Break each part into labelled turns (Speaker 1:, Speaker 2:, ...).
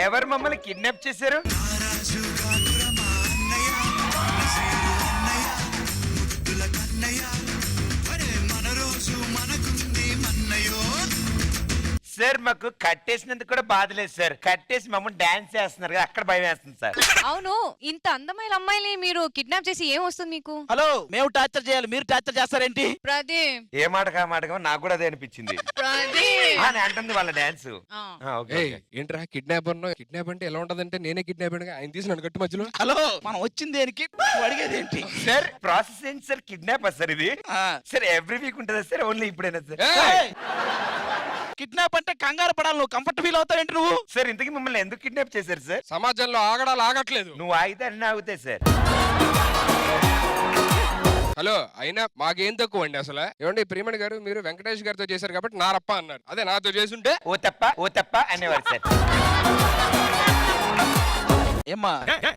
Speaker 1: ఎవరు మమ్మల్ని కిడ్నాప్ చేశారు? సార్ మాకు కట్టేసినందుకు కూడా బాధ లేదు సార్. కట్టేసి మమ్మల్ని డాన్స్ చేస్తున్నారు కదా, అక్కడ భయం వేస్తుంది సార్.
Speaker 2: అవును, ఇంత అందమైన అమ్మాయిని మీరు కిడ్నాప్ చేసి ఏం వస్తుంది మీకు?
Speaker 3: హలో, మేము టార్చర్ చేయాలి, మీరు టార్చర్ చేస్తారేంటి?
Speaker 2: ప్రదీప్,
Speaker 1: ఏ మాటగా మాటగా నాకు కూడా అదే అనిపించింది.
Speaker 2: ప్రదీప్
Speaker 1: అని అంటుంది వాళ్ళ డాన్స్.
Speaker 4: ఏంట్రా కిడ్నాప్ అన్నా? కిడ్నాప్ అంటే ఎలా ఉంటదంటే నేనే కిడ్నాప్ ఆయన తీసి నన్ను కట్టు మధ్యలో.
Speaker 3: హలో, మనం వచ్చింది దేనికి, అడిగేది ఏంటి?
Speaker 1: సార్ ప్రాసెస్ ఏంటి సార్? కిడ్నాప్ సార్ ఇది? సార్ ఎవ్రీ వీక్ ఉంటుందా సార్? ఓన్లీ ఇప్పుడైనా సార్?
Speaker 3: కిడ్నాప్ అంటే కంగారు పడాలి, నువ్వు కంఫర్ట్ ఫీల్ అవుతావేంటి నువ్వు?
Speaker 1: సార్ ఇంతకీ మిమ్మల్ని ఎందుకు కిడ్నాప్ చేశారు సార్?
Speaker 4: సమాజంలో ఆగడాలు ఆగట్లేదు.
Speaker 1: నువ్వు ఆగితే అన్ని ఆగుతాయి సార్.
Speaker 4: హలో, అయినా మాకేం తక్కువ అండి అసలు. ఏమండి ప్రియమణి గారు, మీరు వెంకటేష్ గారితో చేశారు కాబట్టి నారప్ప అన్నారు. అదే నాతో చేసుంటే
Speaker 1: ఓ తప్ప అనేవారు సార్.
Speaker 3: ఏమ్మా,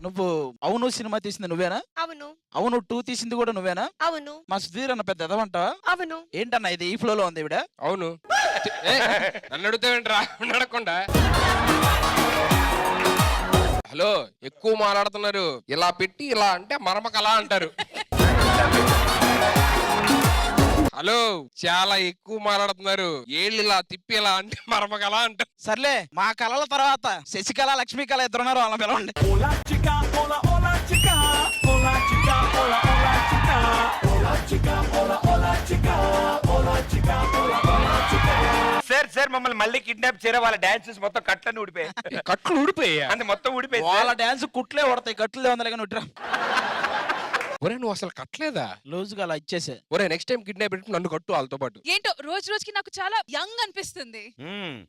Speaker 3: నువ్వు అవును సినిమా తీసింది నువ్వేనా?
Speaker 5: అవును.
Speaker 3: అవును 2 తీసింది కూడా నువ్వేనా?
Speaker 5: అవును.
Speaker 3: మా సుధీర్ అన్న పెద్ద ఎదవంటావా?
Speaker 5: అవును.
Speaker 3: ఏంటన్నా ఇది ఈ ఫ్లో లో ఉంది ఇవిడ?
Speaker 4: అవును. నన్ను అడుగుతావేంట్రా అడగకుండా? హలో, ఎక్కువ మాట్లాడుతున్నారు. ఇలా పెట్టి ఇలా అంటే మరమకలా అంటారు. హలో, చాలా ఎక్కువ మాట్లాడుతున్నారు. ఏళ్ళు ఇలా తిప్పి ఇలా అంటే మరమకలా అంటారు.
Speaker 3: సర్లే, మా కళల తర్వాత శశికళ లక్ష్మీకళ ఇద్దరున్నారు, వాళ్ళ పిలవండి.
Speaker 1: సార్ సార్ మమ్మల్ని మళ్ళీ కిడ్నాప్ చేయరా? వాళ్ళ డాన్సెస్ మొత్తం కట్లని ఊడిపోయాయి.
Speaker 4: కట్లు ఊడిపోయా?
Speaker 1: అంటే మొత్తం ఊడిపోయి
Speaker 3: వాళ్ళ డాన్స్ కుట్లే కొడతాయి, కట్లే వందలే కానీ
Speaker 4: ఒరే, నువ్వు అసలు కట్టలేదా?
Speaker 3: లూజుగా అలా ఇచ్చేసే.
Speaker 4: ఒరే, నెక్స్ట్ టైం కిడ్నాప్ పెట్టి నన్ను కట్టు వాళ్ళతో పాటు.
Speaker 2: ఏంటో రోజు రోజుకి నాకు చాలా యంగ్ అనిపిస్తుంది.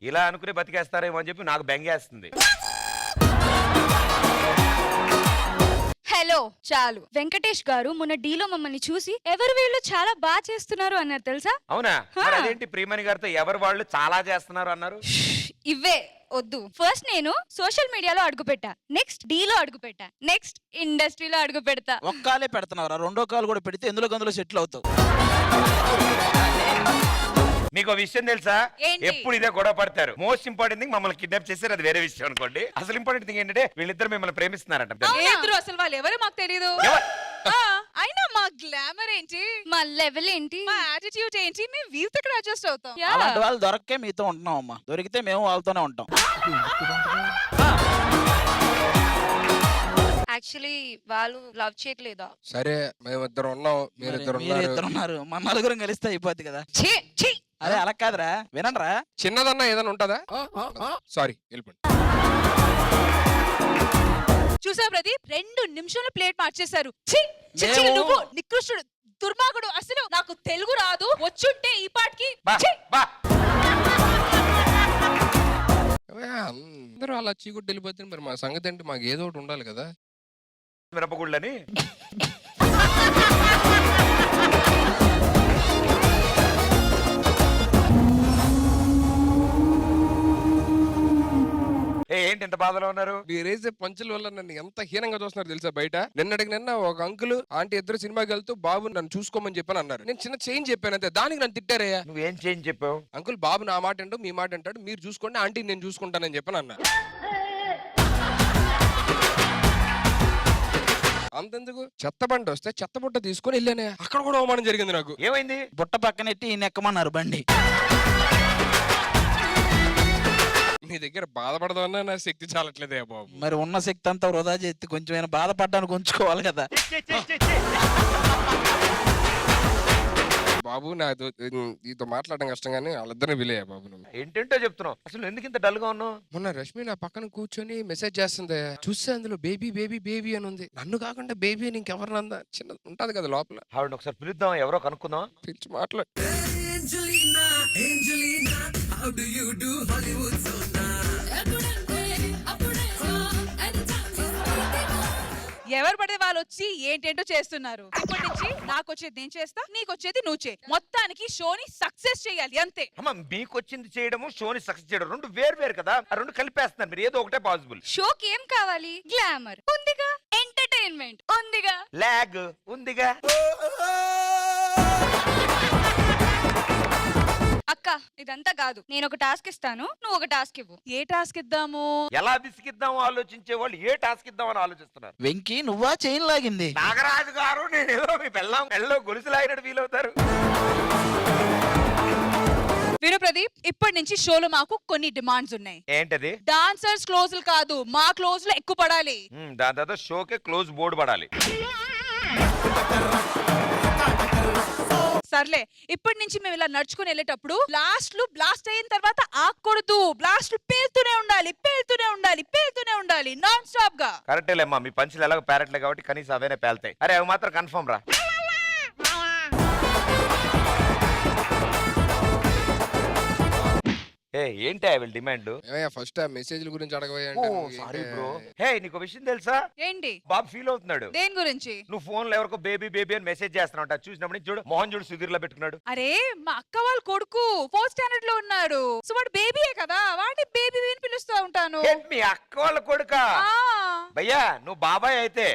Speaker 1: ఇలా అనుకునే బతికేస్తారేమో అని చెప్పి నాకు బెంగేస్తుంది.
Speaker 6: హలో, చాలు. వెంకటేష్ గారు మొన్న డీలో మమ్మల్ని చూసి ఎవరు వీళ్ళు చాలా బాగా చేస్తున్నారు అన్నారు తెలుసా?
Speaker 1: అవునా? మరి అదేంటి ప్రియమణి గారితో ఎవరు వాళ్ళు చాలా చేస్తున్నారు అన్నారు?
Speaker 6: ఇవే వద్దు. ఫస్ట్ నేను సోషల్ మీడియాలో అడుగు పెట్టా, నెక్స్ట్ డీలో అడుగు పెట్టా, నెక్స్ట్ ఇండస్ట్రీలో అడుగు పెడతా.
Speaker 3: ఒక్కాలే పెడుతున్నారా? రెండో కాలు కూడా పెడితే ఎందులో గందులో సెటిల్ అవుతావు.
Speaker 1: మీకు విషయం తెలుసా? ఎప్పుడు ఇదే గొడవ పడతారు. మోస్ట్ ఇంపార్టెంట్ థింగ్ మమ్మల్ని కిడ్నాప్ చేశారు, అది వేరే విషయం అనుకోండి. అసలు ఇంపార్టెంట్ థింగ్ ఏంటంటే వీళ్ళిద్దరు మిమ్మల్ని ప్రేమిస్తున్నారట.
Speaker 2: అసలు వాళ్ళు ఎవరో మాకు తెలియదు. అయినా మా గ్లామర్ ఏంటి,
Speaker 6: మా లెవెల్ ఏంటి,
Speaker 2: మా యాటిట్యూడ్ ఏంటి, మేము వీళ్ళతో ఇక్కడ అడ్జస్ట్ అవుతాం.
Speaker 3: అలాంటి వాళ్ళు దొరక్కే మీతో ఉంటున్నాం అమ్మా, దొరికితే మేము వాళ్ళతోనే ఉంటాం.
Speaker 5: యాక్చువల్లీ వాళ్ళు లవ్ చేయట్లేదా?
Speaker 4: సరే, మేమిద్దరు ఉన్నాం, మీరిద్దరు
Speaker 3: ఉన్నారు, మన నలుగురం కలిస్తే అయిపోద్ది కదా. అదే అలా కాదురా, వినండ్రా.
Speaker 4: చిన్నదన్నా ఏదైనా ఉంటదా? సారీ, వెళ్ళిపోండి.
Speaker 2: చూసా ప్రదీప్, 2 నిమిషాలు ప్లేట్ మార్చేశారు. నువ్వు నికృష్టుడు, దుర్మార్గుడు. అసలు నాకు తెలుగు రాదు, వచ్చుంటే ఈ పాటికి.
Speaker 4: అందరూ అలా చీకుట్టు వెళ్ళిపోతే మరి మా సంగతి అంటే మాకు ఏదో ఒకటి ఉండాలి కదా.
Speaker 1: మిరపగుళ్ళని ఏంటి ఇంత బాధలో ఉన్నారు?
Speaker 4: మీరేసే పంచుల వల్ల నన్ను ఎంత హీనంగా చూస్తున్నారు తెలుసా బయట. నిన్న ఒక అంకుల్ ఆంటీ ఇద్దరు సినిమాకి వెళ్తూ బాబు నన్ను చూసుకోమని చెప్పని అన్నారు. నేను చిన్న చేంజ్ చెప్పాను అంతే, దానికి నన్ను తిట్టారయ్యా.
Speaker 1: నువ్వేం చేంజ్ చెప్పావు?
Speaker 4: అంకుల్ బాబు నా మాట అంటూ మీ మాట అంటాడు, మీరు చూసుకోండి, ఆంటీ నేను చూసుకుంటానని చెప్పని అన్నారు. అంతెందుకు, చెత్త బండి వస్తే చెత్త బుట్ట తీసుకొని వెళ్ళానే, అక్కడ కూడా అవమానం జరిగింది నాకు.
Speaker 1: ఏమైంది?
Speaker 3: బుట్ట పక్కనెట్టి ఈయన ఎక్కమన్నారు బండి.
Speaker 4: మీ దగ్గర బాధపడదామన్నా నా శక్తి చాలట్లేదే బాబు.
Speaker 3: మరి ఉన్న శక్తి అంతా వృధా చేసి కొంచెం బాధపడడానికి ఉంచుకోవాలి కదా
Speaker 4: బాబు. నాతో నీతో మాట్లాడడం కష్టం కానీ వాళ్ళిద్దరిని విలేయా బాబు. నువ్వు
Speaker 1: ఏంటంటో చెప్తున్నావు, అసలు ఎందుకు ఇంత డల్ గా ఉన్నావు?
Speaker 4: మొన్న రష్మి నా పక్కన కూర్చొని మెసేజ్ చేస్తుంది, చూస్తే అందులో బేబీ బేబీ బేబీ అని ఉంది. నన్ను కాకుండా బేబీ అని ఇంకెవరినందా చిన్నది ఉంటది కదా లోపల.
Speaker 1: ఆవిడ ఒకసారి పిలుద్దాం, ఎవరో కనుక్కుందాం.
Speaker 4: పిలిచి మాట్లాడు.
Speaker 2: ఎవరు పడితే వాళ్ళు వచ్చి ఏంటేంటో చేస్తున్నారు. ఇప్పటి నుంచి నాకు వచ్చేది నేను చేస్తా, నీకు వచ్చేది నువ్వు చేయి. మొత్తానికి షోని సక్సెస్ చేయాలి అంతే.
Speaker 1: అమ్మ, మీకు వచ్చింది చేయడము, షోని సక్సెస్ చేయడం రెండు వేరు కదా. ఆ రెండు కలిపేస్తున్నారు మీరు. ఏదో ఒకటే పాసిబుల్.
Speaker 6: షోకి ఏం కావాలి? గ్లామర్ ఉందిగా, ఎంటర్టైన్మెంట్ ఉందిగా,
Speaker 1: లాగ్ ఉందిగా.
Speaker 2: అక్క
Speaker 6: ఇదంతా కాదు, నేను ఒక టాస్క్ ఇస్తాను, నువ్వు ఒక టాస్క్ ఇవ్వు.
Speaker 2: ఏ టాస్క్ ఇద్దాము?
Speaker 1: ఎలా బిసికిద్దామో ఆలోచించే వాళ్ళు ఏ టాస్క్ ఇద్దామని ఆలోచిస్తున్నారు.
Speaker 3: వెంకీ నువ్వా చైన్ లాగింది?
Speaker 1: నాగరాజు గారు నేను ఏదో మీ పెళ్ళలో గొలుసు లాగినట్టు ఫీల్ అవుతారు.
Speaker 2: విను ప్రదీప్, ఇప్పటి నుంచి షోలో మాకు కొన్ని డిమాండ్స్ ఉన్నాయి.
Speaker 1: ఏంటది?
Speaker 2: డాన్సర్స్ క్లోజులు కాదు, మా క్లోజులు ఎక్కువ పడాలి.
Speaker 1: దాని తర్వాత షోకే క్లోజ్ బోర్డు పడాలి.
Speaker 2: సర్లే, ఇప్పటి నుంచి మేము ఇలా నడుచుకుని వెళ్ళేటప్పుడు బ్లాస్ట్ అయిన తర్వాత ఆగకూడదు. బ్లాస్ట్లు పేలుతూనే ఉండాలి, పేలుతూనే ఉండాలి, పేలుతూనే ఉండాలి, నాన్ స్టాప్ గా.
Speaker 1: కరెక్టేలేమ్మా, మీ పంచులు ఎలాగో ప్యారెట్లే కాబట్టి కనీసం అవైనా పేలుతాయి. అరే అవి మాత్రం కన్ఫర్మ్ రా. ఏంటి వీళ్ళ డిమాండ్?
Speaker 4: ఫస్ట్ ఆ మెసేజ్ల గురించి
Speaker 1: సారీ బ్రో. హే నీకు విషయం తెలుసా?
Speaker 2: ఏంటి?
Speaker 1: బాబు ఫీల్ అవుతున్నాడు.
Speaker 2: దేని గురించి?
Speaker 1: నువ్వు ఫోన్ లో ఎవరికో బేబీ బేబీ అని మెసేజ్ చేస్తున్నావు. చూసినప్పుడు చూడు, మోహన్ చూడు సుధీర్ లో పెట్టుకున్నాడు.
Speaker 2: అరే మా అక్క వాళ్ళ కొడుకు 4th స్టాండర్డ్ లో ఉన్నాడు. సో వాడు బేబీయే కదా, వాడిని బేబీ అని పిలుస్తూ ఉంటాను.
Speaker 1: ఏంటి మీ అక్క వాళ్ళ కొడుకా? భయ్యా నువ్వు బాబాయ్ అయితే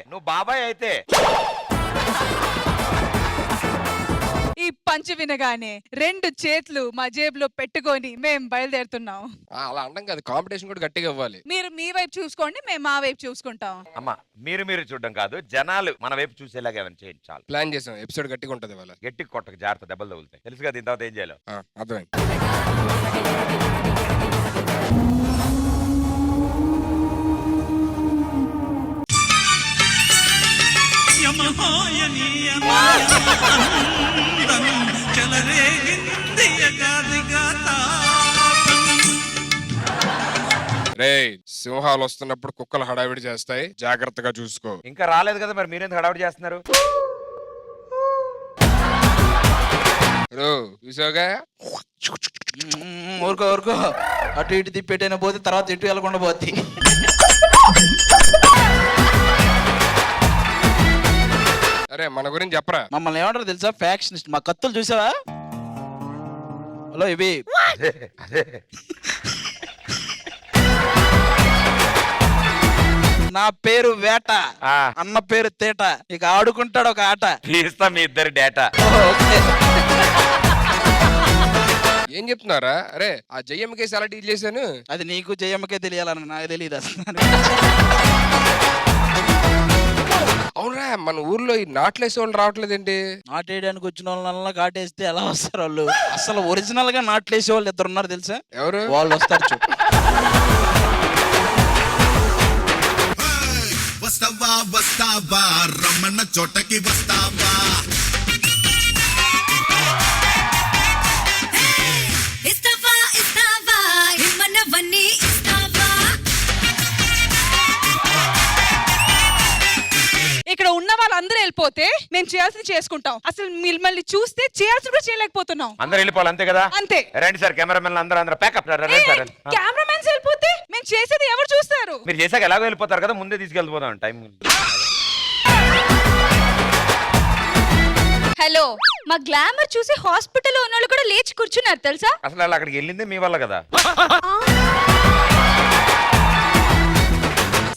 Speaker 2: ఈ పంచు వినగానే 2 చేతులు మా జేబులో పెట్టుకొని మేం బయలుదేరుతున్నాం.
Speaker 4: అలా అంటాం కదా, కాంపిటీషన్ కూడా గట్టిగా ఇవ్వాలి.
Speaker 2: మీరు మీ వైపు చూసుకోండి, మేము మా వైపు చూసుకుంటాం.
Speaker 1: అమ్మా మీరు చూడడం కాదు, జనాలు మన వైపు చూసేలాగా ఏమైనా చేయండి చాలు.
Speaker 4: ప్లాన్ చేసాం, ఎపిసోడ్ గట్టిగా ఉంటది వాళ్ళ.
Speaker 1: గట్టి కొట్టక జాగ్రత్త, దెబ్బలు తగులుతాయి. తెలుసు కదా, దీని తర్వాత ఏం చేయాలి.
Speaker 4: అర్థమైంది. రే, సింహాలు వస్తున్నప్పుడు కుక్కలు హడావిడి చేస్తాయి, జాగ్రత్తగా చూసుకో.
Speaker 1: ఇంకా రాలేదు కదా, మరి మీరెందుకు హడావుడి చేస్తున్నారు?
Speaker 4: చూసావుగా,
Speaker 3: ఊరుకో అటు ఇటు తిప్పెట్టైనా పోతే తర్వాత ఎటు వెళ్ళకుండా పోద్ది.
Speaker 4: అరే మన గురించి చెప్పరా.
Speaker 3: మమ్మల్ని ఏమంటారు తెలుసా? ఫ్యాక్షనిస్ట్. మా కత్తులు చూసావా? హలో ఇవి నా పేరు వేట, అన్న పేరు తేట. ఇక ఆడుకుంటాడు ఒక ఆట.
Speaker 1: తీస్తా మీ ఇద్దరు డేటా.
Speaker 4: ఏం చెప్తున్నారా? అరే ఆ జయమ్మ కేసు ఎలా డీల్ చేశాను?
Speaker 3: అది నీకు జయమ్మకే తెలియాలని నాకు తెలియదు అసలు.
Speaker 4: అవునరా, మన ఊర్లో ఈ నాట్లేసే వాళ్ళు రావట్లేదేంటి?
Speaker 3: నాటేయడానికి వచ్చిన వాళ్ళ కాటేస్తే ఎలా వస్తారు వాళ్ళు? అసలు ఒరిజినల్ గా నాట్లేసే వాళ్ళు 2 ఉన్నారు తెలుసా?
Speaker 4: ఎవరు?
Speaker 3: వాళ్ళు వస్తారు చూ.
Speaker 7: వస్తావా రమ్మన్న చోటకి వస్తావా? ఇస్తావా ఇమ్మన్నవన్నీ ఇస్తావా?
Speaker 2: ఇక్కడ ఉన్న వాళ్ళందరూ వెళ్ళిపోతే మేము చేయాల్సింది చేసుకుంటాం. అసలు మిమ్మల్ని చూస్తే చేయాల్సింది కూడా చేయలేకపోతున్నాం.
Speaker 1: అందరూ వెళ్ళిపోవాలి అంతే కదా?
Speaker 2: అంతే.
Speaker 1: రండి సార్, కెమెరామెన్ అందరూ ప్యాకప్ రండి సార్.
Speaker 2: కెమెరామెన్స్ వెళ్ళిపోతే మేము చేసేది ఎవరు చూస్తారు?
Speaker 1: మీరు చేసాక ఎలాగో వెళ్ళిపోతారు కదా, ముందే తీసుకెళ్ళిపోదాం టైం.
Speaker 6: హలో, మా గ్లామర్ చూసి హాస్పిటల్లో ఉన్న వాళ్ళు కూడా లేచి కూర్చున్నారు తెలుసా?
Speaker 1: అసలు అలా అక్కడికి వెళ్ళిందే మీ వల్ల కదా.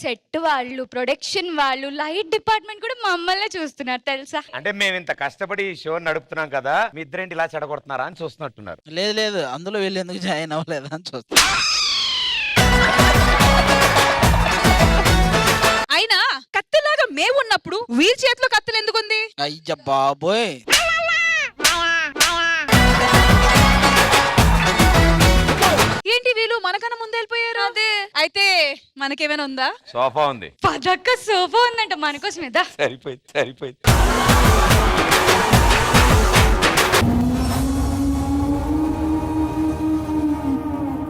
Speaker 6: సెట్ వాళ్ళు, ప్రొడక్షన్ వాళ్ళు, లైట్ డిపార్ట్మెంట్ కూడా మమ్మల్ని చూస్తున్నారు తెలుసా?
Speaker 1: అంటే మేము ఇంత కష్టపడి షో నడుపుతున్నాం కదా, మీ ఇద్దరేంటి ఇలా చెడగొడుతున్నారా అని చూస్తున్నట్టున్నారు.
Speaker 3: లేదు అందులో వెళ్ళి ఎందుకు జాయిన్ అవ్వలేదా అని చూస్తా.
Speaker 2: అయినా కత్తిలాగా మేము ఉన్నప్పుడు వీల్ చేతిలో కత్తులు ఎందుకుంది?
Speaker 3: అయ్య బాబోయ్,
Speaker 2: ఏంటి వీళ్ళు మనకన్నా ముందు వెళ్ళిపోయారు? అదే అయితే మనకేమైనా ఉందా?
Speaker 1: సోఫా ఉంది.
Speaker 6: పదక్క సోఫా ఉందంట మనకోసమేదా?
Speaker 1: సరిపోయింది.